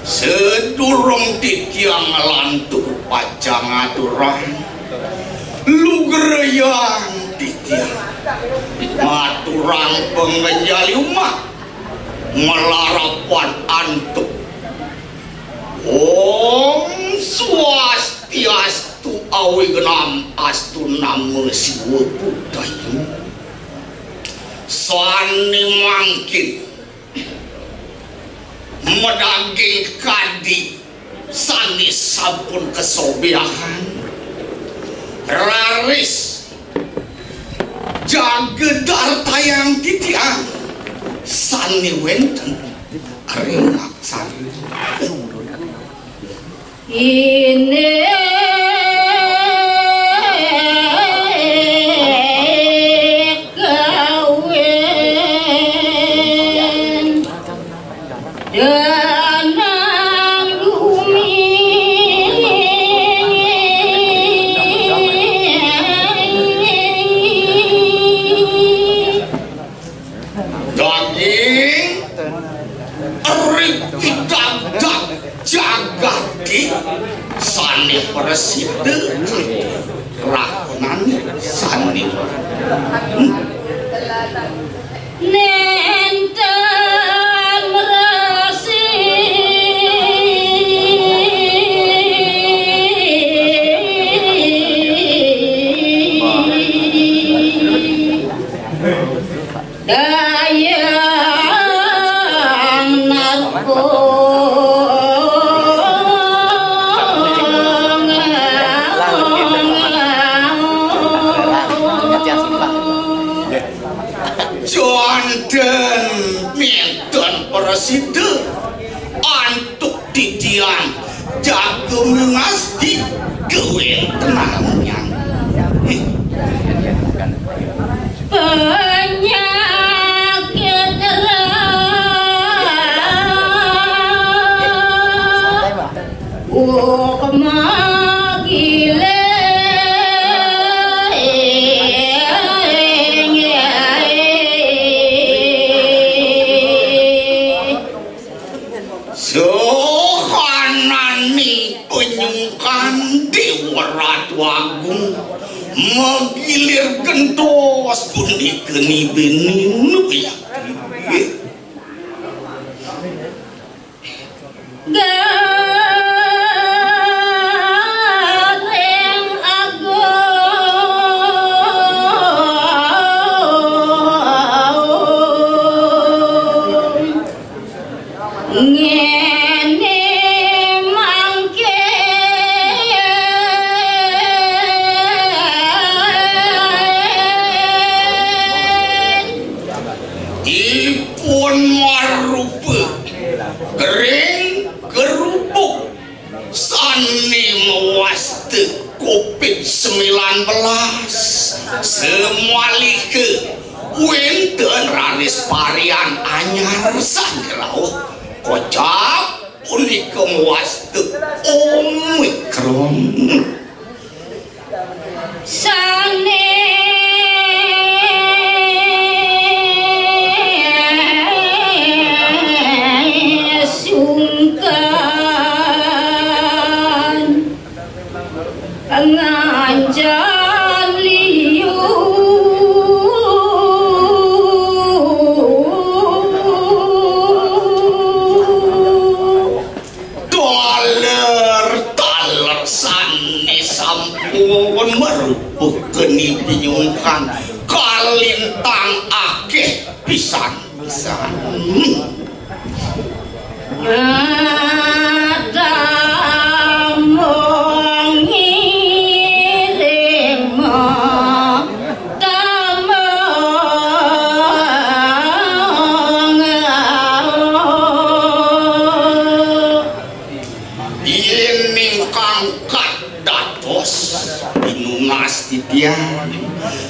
sedurung titiang lantur pacang aturan lugereyang titiang maturang pengenjali umat melarapan antuk Om Swastiastu awignam astu nama siwa budayu sani mangkin medaging kadi sani sampun kesobiahan raris jagedar tayang titiang sani wenten ringak sani ini sani preside rakonan sani nenten resi dayang narko preside antuk titian jago mengasti gawe tenangnya penyakit magile sohanani penyungkan dewa ratu agung magilir gentos pundi geni bening ya gareng agung ngene mangke ipun marupa kering kerupuk sani mewaste COVID-19 semualike wenten raris varian anyar sangrau kocak punika mewaste Omikron sane nganjan liu taler sani sampun merupuh geni binyungkan kalintang akeh pisan-pisan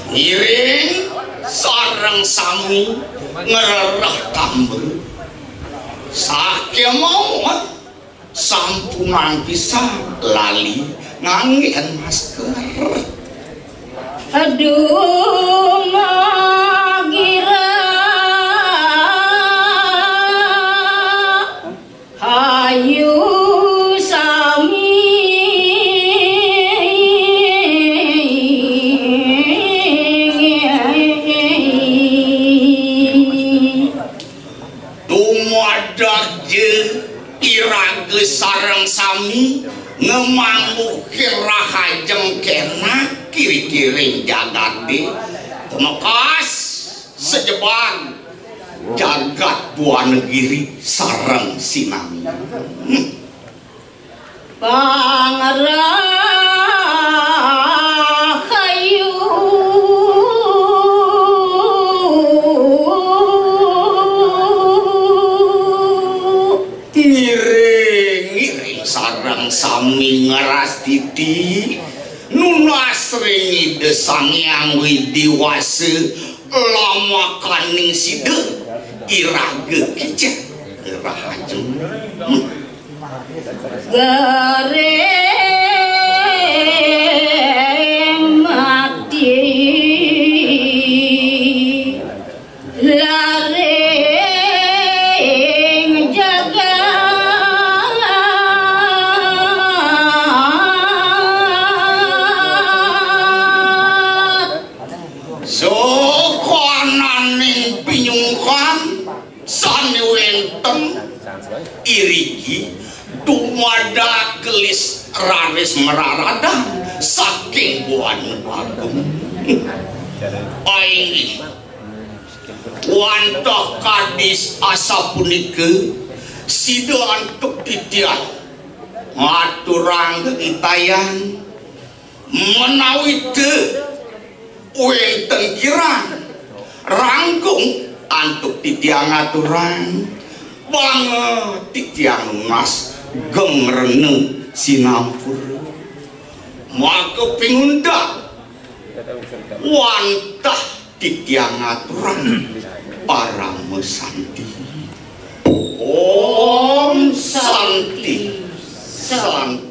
ngiring sareng sami ngererah tambe sakya maut sampunan bisa lali nganggen masker. Aduh magira hayu sami dumadak je irage sareng sami ngemangukir rahajeng kena kiri-kiri jagade temekas sejeban jagat dua negeri sareng sinami pangrahayu ngiring sareng sami ngeras titi nunas ringi desang yang widiwase lama kaning side irage kecek rahajeng gareng mati lareng jaga sokananing pinyungkan sani wenten irigi dumada gelis raris meraradan saking buan agung aing wantah kadis asa punike sida antuk titian ngaturang itayan menawi teu wenten kirang rangkung antuk titiang aturan banget titiang mas gengrene sinampur maka pingunda wantah titiang aturan para mesanti Om Santi Santi